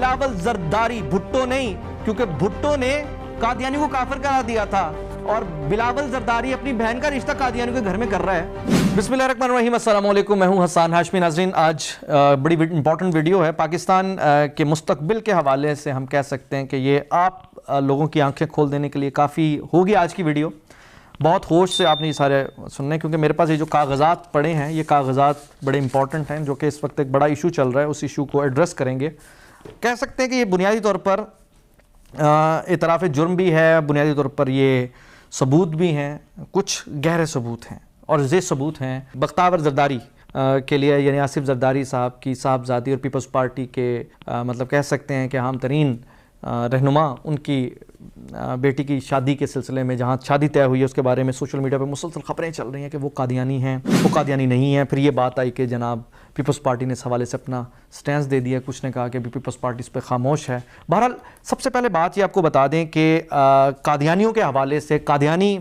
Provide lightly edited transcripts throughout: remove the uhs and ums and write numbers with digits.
बिलावल जरदारी, भुट्टो नहीं, क्योंकि भुट्टो ने कादियानी को काफिर करार दिया था और बिलावल जरदारी अपनी बहन का रिश्ता कादियानी के घर में कर रहा है। बिस्मिल्लाहिर्रहमानिर्रहीम, अस्सलाम वालेकुम, मैं हूं हसन हाशमी। नाज़रीन, आज बड़ी इंपॉर्टेंट वीडियो है। पाकिस्तान के मुस्तकबिल के हवाले से हम कह सकते हैं कि ये आप लोगों की आंखें खोल देने के लिए काफ़ी होगी आज की वीडियो। बहुत होश से आपने ये सारे सुनने, क्योंकि मेरे पास ये जो कागज़ात पड़े हैं, ये कागज़ात बड़े इंपॉर्टेंट हैं, जो कि इस वक्त एक बड़ा इशू चल रहा है, उस इशू को एड्रेस करेंगे। कह सकते हैं कि ये बुनियादी तौर पर इतराफ़ जुर्म भी है, बुनियादी तौर पर ये सबूत भी हैं, कुछ गहरे सबूत हैं और ये सबूत हैं बख्तावर जरदारी के लिए, यानी आसिफ जरदारी साहब की साहबजादी और पीपल्स पार्टी के मतलब कह सकते हैं कि अहम तरीन रहनुमा उनकी बेटी की शादी के सिलसिले में, जहाँ शादी तय हुई है, उसके बारे में सोशल मीडिया पर मुसलसल खबरें चल रही हैं कि वो कादियानी हैं, वो कादियानी नहीं हैं। फिर ये बात आई कि जनाब पीपल्स पार्टी ने इस हवाले से अपना स्टैंस दे दिया, कुछ ने कहा कि पीपल्स पार्टी इस पर खामोश है। बहरहाल सबसे पहले बात ये आपको बता दें कि कादियानियों के हवाले से कादियानी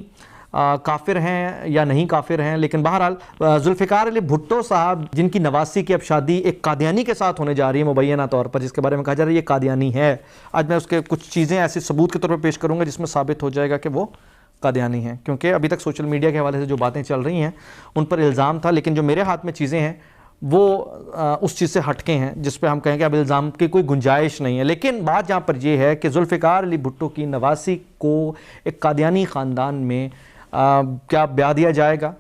काफिर हैं या नहीं काफिर हैं, लेकिन बहरहाल जुल्फ़िकार अली भुट्टो साहब, जिनकी नवासी की अब शादी एक कादियानी के साथ होने जा रही है मुबैना तौर पर, जिसके बारे में कहा जा रहा है ये कादियानी है। आज मैं उसके कुछ चीज़ें ऐसे सबूत के तौर पर पेश करूँगा जिसमें साबित हो जाएगा कि वो कादियानी हैं, क्योंकि अभी तक सोशल मीडिया के हवाले से जो बातें चल रही हैं उन पर इल्ज़ाम था, लेकिन जो मेरे हाथ में चीज़ें हैं वो उस चीज़ से हटके हैं जिस पे हम कहें कि अब इल्ज़ाम की कोई गुंजाइश नहीं है। लेकिन बात यहाँ पर यह है कि जुल्फ़िकार अली भुट्टो की नवासी को एक कादियानी ख़ानदान में क्या ब्याह दिया जाएगा।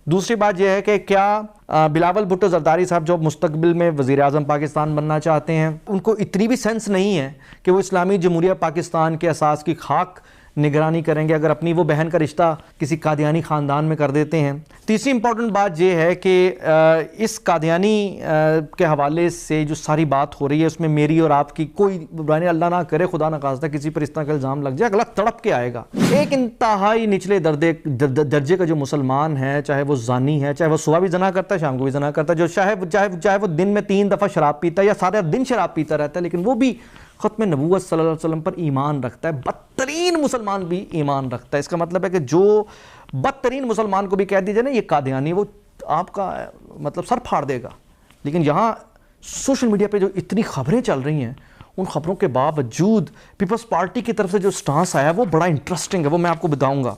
दूसरी बात यह है कि क्या बिलावल भुट्टो जरदारी साहब जो मुस्तकबिल में वज़ीर आज़म पाकिस्तान बनना चाहते हैं, उनको इतनी भी सेंस नहीं है कि वो इस्लामी जमहूरिया पाकिस्तान के असास की खाक निगरानी करेंगे अगर अपनी वो बहन का रिश्ता किसी कादियानी ख़ानदान में कर देते हैं। तीसरी इंपॉर्टेंट बात यह है कि इस कादियानी के हवाले से जो सारी बात हो रही है उसमें मेरी और आपकी कोई बुराई अल्लाह ना करे, खुदा ना खास्ता किसी पर इस तरह का इल्ज़ाम लग जाए, अगला तड़प के आएगा। एक इंतहाई निचले दर्जे का जो मुसलमान है, चाहे वो जानी है, चाहे वो सुबह भी जना करता है, शाम को भी जना करता है, जो चाहे वो दिन में 3 दफ़ा शराब पीता है या सारा दिन शराब पीता रहता है, लेकिन वो भी ख़त्म नबूवत सल्लल्लाहु अलैहि वसल्लम पर ईमान रखता है। बदतरीन मुसलमान भी ईमान रखता है। इसका मतलब है कि जो बदतरीन मुसलमान को भी कह दीजिए ना ये कादियानी, वो आपका मतलब सर फाड़ देगा। लेकिन यहाँ सोशल मीडिया पे जो इतनी खबरें चल रही हैं, उन खबरों के बावजूद पीपल्स पार्टी की तरफ से जो स्टांस आया वो बड़ा इंटरेस्टिंग है, वो मैं आपको बताऊँगा।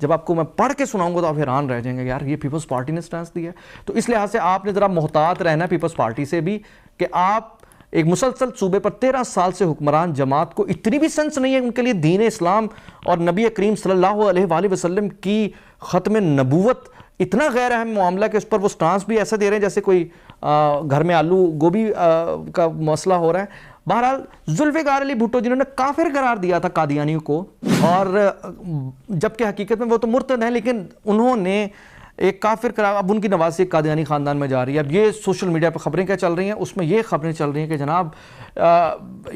जब आपको मैं पढ़ के सुनाऊंगा तो आप हैरान रह जाएंगे, यार ये पीपल्स पार्टी ने स्टांस दिया। तो इस लिहाज से आपने ज़रा मोहतात रहना है पीपल्स पार्टी से भी कि आप एक मुसलसल सूबे पर 13 साल से हुक्मरान जमात को इतनी भी सेंस नहीं है उनके लिए दीन इस्लाम और नबी करीम सल्लल्लाहु अलैहि वसल्लम की ख़त्म नबूवत इतना गैर अहम मामला कि उस पर वो स्टांस भी ऐसा दे रहे हैं जैसे कोई घर में आलू गोभी का मसला हो रहा है। बहरहाल जुल्फ़िकार अली भुट्टो जिन्होंने काफिर करार दिया था कादियानियों को, और जबकि हकीकत में वो तो मुर्तद हैं, लेकिन उन्होंने एक काफिर करार, अब उनकी नवासी कादियानी ख़ानदान में जा रही है। अब ये सोशल मीडिया पर खबरें क्या चल रही हैं, उसमें ये खबरें चल रही हैं कि जनाब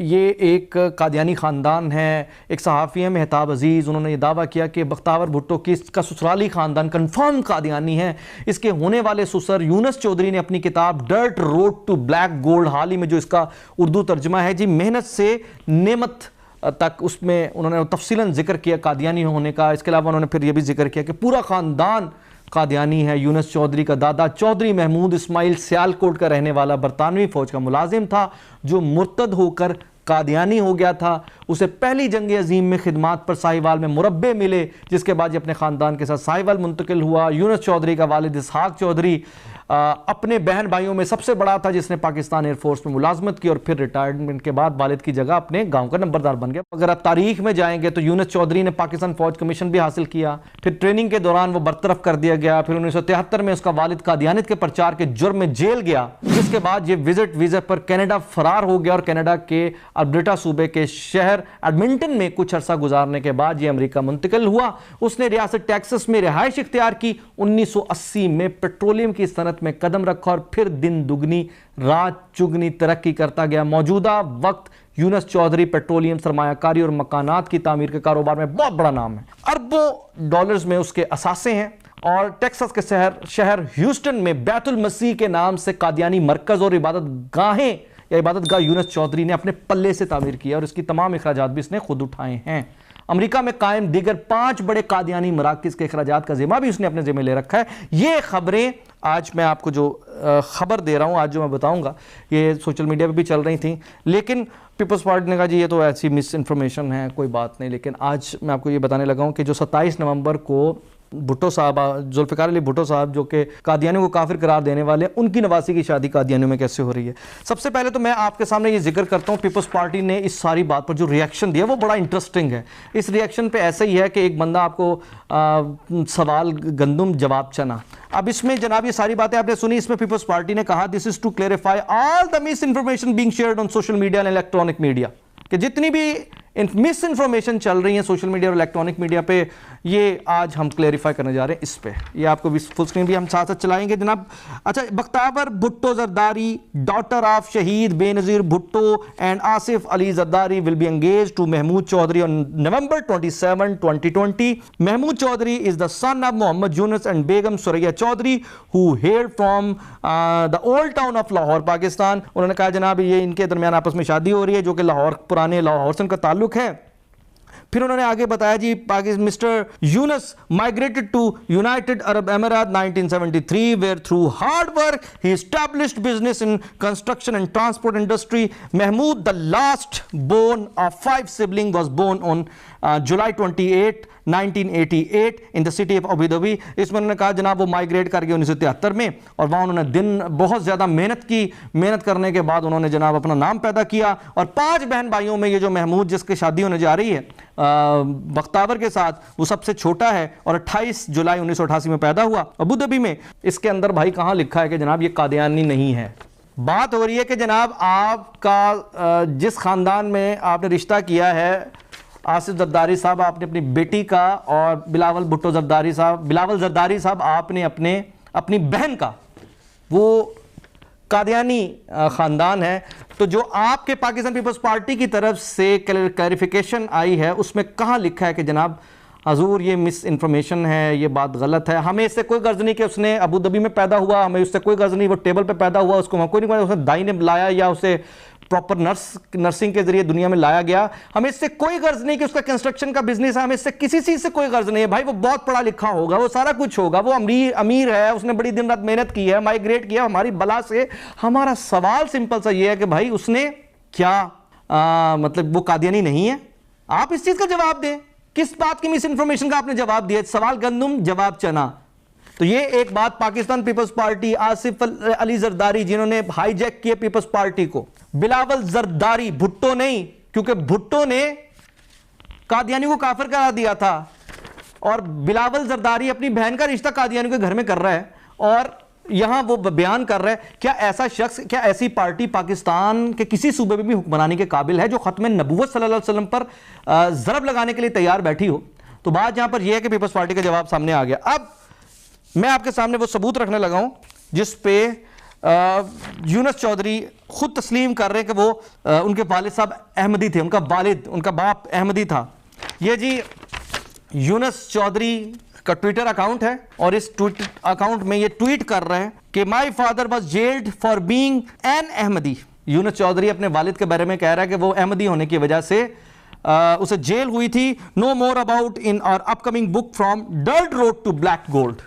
ये एक कादियानी ख़ानदान है, एक सहाफ़ी है मेहताब अजीज़, उन्होंने ये दावा किया कि बख्तावर भुट्टो की इसका ससुराली ख़ानदान कन्फर्म कादियानी है। इसके होने वाले ससुर यूनुस चौधरी ने अपनी किताब dirt road to black gold, हाल ही में जो इसका उर्दू तर्जमा है जी मेहनत से नेमत तक, उसमें उन्होंने तफसीलन जिक्र किया कादियानी होने का। इसके अलावा उन्होंने फिर यह भी जिक्र किया कि पूरा ख़ानदान कादियानी है। यूनुस चौधरी का दादा चौधरी महमूद इस्माइल सियालकोट का रहने वाला बरतानवी फ़ौज का मुलाजिम था जो मुर्तद होकर कादियानी हो गया था। उसे पहली जंग अजीम में खिदमात पर साहिवाल में मुरब्बे मिले, जिसके बाद ये अपने ख़ानदान के साथ साहिवाल मुंतकिल हुआ। यूनुस चौधरी का वालिद इसहाक चौधरी अपने बहन भाइयों में सबसे बड़ा था जिसने पाकिस्तान एयरफोर्स में मुलाजमत की और फिर रिटायरमेंट के बाद वालिद की जगह अपने गांव का नंबरदार बन गया। अगर आप तारीख में जाएंगे तो यूनुस चौधरी ने पाकिस्तान फौज कमीशन भी हासिल किया, फिर ट्रेनिंग के दौरान वो बरतरफ कर दिया गया, फिर 1973 में उसका वालिद कादियानियत के प्रचार के जुर्म में जेल गया, जिसके बाद ये विजिट वीज़ा पर कनाडा फरार हो गया और कनाडा के अल्बर्टा सूबे के शहर एडमिंटन में कुछ अरसा गुजारने के बाद ये अमेरिका मुंतकिल हुआ। उसने रियासत टेक्सास में रिहाइश इख्तियार की। 1980 में पेट्रोलियम की सनत में कदम रखा और फिर दिन दुगनी रात चुगनी तरक्की करता गया। मौजूदा वक्त यूनुस चौधरी पेट्रोलियम सरमायाकारी और मकानात की तामीर के कारोबार में बहुत बड़ा नाम है। अरबों डॉलर्स में उसके असासे हैं और टेक्सास के शहर ह्यूस्टन में बैतुल मसीह के नाम से कादियानी मरकज और इबादत गाह यूनुस चौधरी ने अपने पल्ले से तामीर किया और इसकी तमाम अखराजात भी इसने खुद उठाए हैं। امریکہ میں قائم دیگر 5 بڑے قادیانی مراکز کے اخراجات کا ذمہ بھی اس نے اپنے ذمہ لے رکھا ہے. یہ خبریں آج میں آپ کو جو خبر دے رہا ہوں، آج جو میں بتاؤں گا، یہ سوشل میڈیا پہ بھی چل رہی تھیں، لیکن پیپلز پارٹی نے کہا جی یہ تو ایسی مس انفارمیشن ہے، کوئی بات نہیں. لیکن آج میں آپ کو یہ بتانے لگا ہوں کہ جو 27 نومبر کو بھٹو صاحب، ذوالفقار علی بھٹو صاحب جو کہ قادیانیوں کو کافر قرار دینے والے ہیں، ان کی نواسی کی شادی قادیانیوں میں کیسے ہو رہی ہے. سب سے پہلے تو میں آپ کے سامنے یہ ذکر کرتا ہوں، پیپلز پارٹی نے اس ساری بات پر جو ریئیکشن دیا وہ بڑا انٹرسٹنگ ہے. اس ریئیکشن پہ ایسا ہی ہے کہ ایک بندہ آپ کو سوال گندم جواب چنا. اب اس میں جناب یہ ساری باتیں آپ نے سنی، اس میں پیپلز پارٹی نے کہا this is to clarify all the misinformation being shared on social media and electronic media, کہ جتنی بھی مس انفارمیشن چل رہی ہیں سوشل میڈیا اور الیکٹرانک میڈیا پہ، یہ آج ہم کلیریفائی کرنے جا رہے ہیں. اس پہ یہ آپ کو فل اسکرین بھی ہم ساتھ ساتھ چلائیں گے جناب. اچھا، بختیور بھٹو زرداری، ڈاٹر آف شہید Benazir Bhutto and Asif Ali Zardari will be engage to Mahmood Chaudhry on November 27, 2020. Mahmood Chaudhary is the son of Muhammad Yunus and Begum Suraya Chaudhary who hail from the old town of Lahore, Pakistan. انہوں نے کہا جناب یہ ان کے درمیان آپس میں شادی ہو رہی ہے جو کہ لاہور، پرانے لاہور سے ان کا تعلق ہے. پھر انہوں نے آگے بتایا جی mister Younus migrated to United Arab Emirates 1973 where through hard work he established business in construction and transport industry. Mahmood, the last born of 5 siblings, was born on July 28, 1988 in the city of Abu Dhabi. اس میں انہوں نے کہا جناب وہ migrate کر گئے 1973 میں، اور وہاں انہوں نے دن بہت زیادہ محنت کی. محنت کرنے کے بعد انہوں نے جناب اپنا نام پیدا کیا، اور 5 بہن بھائیوں میں یہ جو محمود جس کی شادی ہونے جا رہی ہے بختیور کے ساتھ، وہ سب سے چھوٹا ہے اور 28 جولائی 1988 میں پیدا ہوا ابو ظبی میں. اس کے اندر بھائی کہاں لکھا ہے کہ جناب یہ قادیانی نہیں ہے. بات ہو رہی ہے کہ جناب آپ کا جس خاندان میں آپ نے رشتہ کیا ہے آصف زرداری صاحب، آپ نے اپنی بیٹی کا، اور بلاول بھٹو زرداری صاحب، بلاول زرداری صاحب آپ نے اپنی بہن کا، وہ قادیانی خاندان ہے. تو جو آپ کے پاکستان پیپلز پارٹی کی طرف سے کلیریفیکیشن آئی ہے اس میں کہاں لکھا ہے کہ جناب حضور یہ مس انفارمیشن ہے، یہ بات غلط ہے. ہمیں اس سے کوئی غرض نہیں کہ اس نے ابو ظبی میں پیدا ہوا، ہمیں اس سے کوئی غرض نہیں وہ ٹیبل پہ پیدا ہوا، اس کو کوئی نہیں، اس نے دائی نے لایا یا اسے پراپر نرسنگ کے ذریعے دنیا میں لایا گیا. ہمیں اس سے کوئی غرض نہیں کہ اس کا کنسٹرکشن کا بزنس ہے، ہمیں اس سے کسی چیز سے کوئی غرض نہیں ہے. بھائی وہ بہت پڑھا لکھا ہوگا، وہ سارا کچھ ہوگا، وہ امیر ہے، اس نے بڑی دن رات محنت کی ہے، مائگریٹ کیا ہماری بلا سے. ہمارا سوال سمپل سا یہ ہے کہ بھائی اس نے کیا مطلب وہ قادیانی نہیں ہے؟ آپ اس چیز کا جواب دیں. کس بات کی مس انفارمیشن کا آپ نے جواب دیا؟ سوال گندم جواب چنا. تو یہ ایک بات پاکستان پیپلز پارٹی، آصف علی زرداری جنہوں نے ہائی جیک کیا پیپلز پارٹی کو، بلاول زرداری، بھٹو نہیں، کیونکہ بھٹو نے قادیانی کو کافر قرار دیا تھا، اور بلاول زرداری اپنی بہن کا رشتہ قادیانی کے گھر میں کر رہا ہے، اور یہاں وہ بیان کر رہا ہے. کیا ایسا شخص، کیا ایسی پارٹی پاکستان کے کسی صوبے میں بھی حکمرانی کے قابل ہے جو ختم نبوت صلی اللہ علیہ وسلم پر ضرب لگانے کے لیے تیار بیٹھی ہو؟ تو بات یہاں پر یہ ہے کہ پیپلز پارٹی کا جواب سامنے آ گیا. اب میں آپ کے سامنے وہ ثبوت رکھنے لگا ہوں جس پہ یونس چودھری خود تسلیم کر رہے ہیں کہ وہ ان کے والد صاحب احمدی تھے، ان کا والد، ان کا باپ احمدی تھا. یہ جی یونس چودھری کا ٹویٹر اکاؤنٹ ہے، اور اس ٹویٹر اکاؤنٹ میں یہ ٹویٹ کر رہے ہیں کہ my father was jailed for being an Ahmadi. Younus Chaudhry اپنے والد کے بارے میں کہہ رہا ہے کہ وہ احمدی ہونے کی وجہ سے اسے جیل ہوئی تھی. No more about in our upcoming book from dirt road to black gold.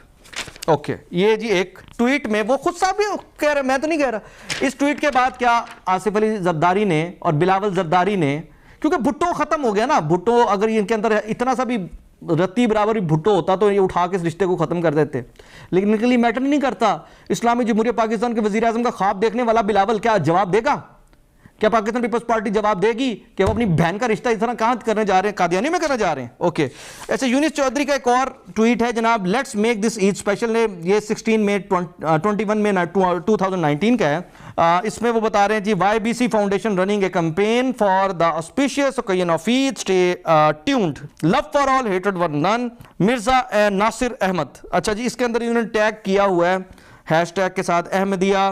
Okay, یہ جی ایک ٹویٹ میں وہ خود صاحب بھی کہہ رہے، میں تو نہیں کہہ رہا. اس ٹویٹ کے بعد کیا آصف علی زرداری نے اور بلاول زرداری نے، کیونکہ بھٹو ختم ہو گیا نا، بھٹو اگر ان کے اندر اتنا سا بھی رتی برابر بھٹو ہوتا تو یہ اٹھا کے اس رشتے کو ختم کر دیتے، لیکن ان کے لیے میٹر نہیں کرتا. اسلامی جمہوریہ پاکستان کے وزیر اعظم کا خواب دیکھنے والا بلاول کیا جواب دے گا؟ کیا پاکستان پیپلز پارٹی جواب دے گی کہ وہ اپنی بہن کا رشتہ اس طرح کہاں کرنے جا رہے ہیں؟ قادیانی میں کرنے جا رہے ہیں. اوکے، ایسے یونس چودھری کا ایک اور ٹویٹ ہے جناب، let's make this Eid special. یہ 16 مئی 21 مئی 2019 کا ہے. اس میں وہ بتا رہے ہیں جی Y B C foundation running a campaign for the auspicious occasion of Eid, stay tuned, love for all, ہیٹڈ فار نن، مرزا ناصر احمد. اچھا جی، اس کے اندر انہوں نے ٹیگ کیا ہوا ہے ہیش ٹیگ کے ساتھ Ahmadiyya,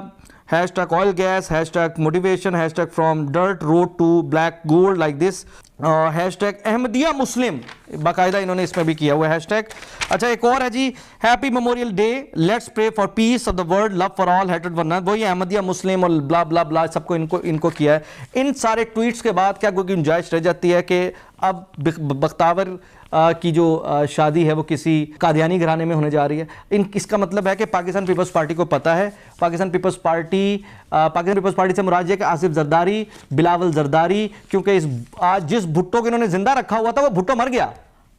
hash tag oil gas, hash tag motivation, hash tag from dirt road to black gold, like this. Hashtag Ahmadiyya Muslim, बाकायदा इन्होंने इसमें भी किया हुआ है हैशटैग। अच्छा, एक और है जी, happy memorial day, let's pray for peace of the world, love for all, hated one not, वही अहमदिया मुस्लिम और ब्ला ब्ला ब्ला सबको इनको किया है। इन सारे ट्वीट्स के बाद क्या कोई गुंजाइश रह जाती है कि अब बख्तावर की जो शादी है वो किसी कादियानी घराने में होने जा रही है? इसका मतलब है कि पाकिस्तान पीपल्स पार्टी को पता है, पाकिस्तान पीपल्स पार्टी से मुराद है कि आसिफ जरदारी, बिलावल जरदारी, क्योंकि आज जिस भुट्टो को इन्होंने जिंदा रखा हुआ था वो भुट्टो मर गया।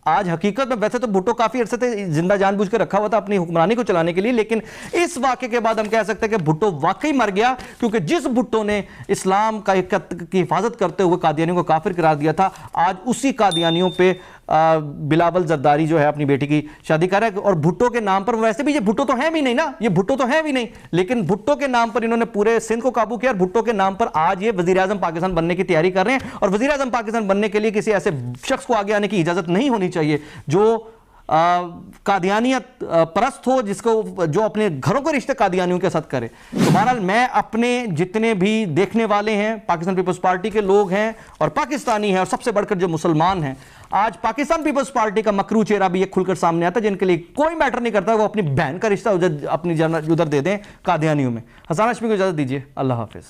आज हकीकत में वैसे तो भुट्टो काफी अरसे से जिंदा जानबूझ के रखा हुआ था अपनी हुक्मरानी को चलाने के लिए, लेकिन इस वाक़े के बाद हम कह सकते हैं कि भुट्टो वाकई मर गया, क्योंकि जिस भुट्टो ने इस्लाम की हिफाजत करते हुए कादियानियों को काफिर करार दिया था, आज उसी कादियानियों पे बिलावल जरदारी जो है अपनी बेटी की शादी कर रहा है। और भुट्टो के नाम पर, वैसे भी ये भुट्टो तो है भी नहीं ना, ये भुट्टो तो है भी नहीं, लेकिन भुट्टो के नाम पर इन्होंने पूरे सिंध को काबू किया और भुट्टो के नाम पर आज ये वजीर आजम पाकिस्तान बनने की तैयारी कर रहे हैं। और वजीर आजम पाकिस्तान बनने के लिए किसी ऐसे शख्स को आगे आने की इजाजत नहीं होनी चाहिए जो कादियानियत परस्त हो, जो अपने घरों के रिश्ते कादियानियों के साथ करे। तो बहरहाल मैं अपने जितने भी देखने वाले हैं, पाकिस्तान पीपल्स पार्टी के लोग हैं और पाकिस्तानी हैं और सबसे बढ़कर जो मुसलमान हैं, आज पाकिस्तान पीपल्स पार्टी का मकरू चेहरा भी ये खुलकर सामने आता है, जिनके लिए कोई मैटर नहीं करता, वो अपनी बहन का रिश्ता अपनी उधर दे दें कादियानियों में। हसन हाशमी को इजाजत दीजिए, अल्लाह हाफिज।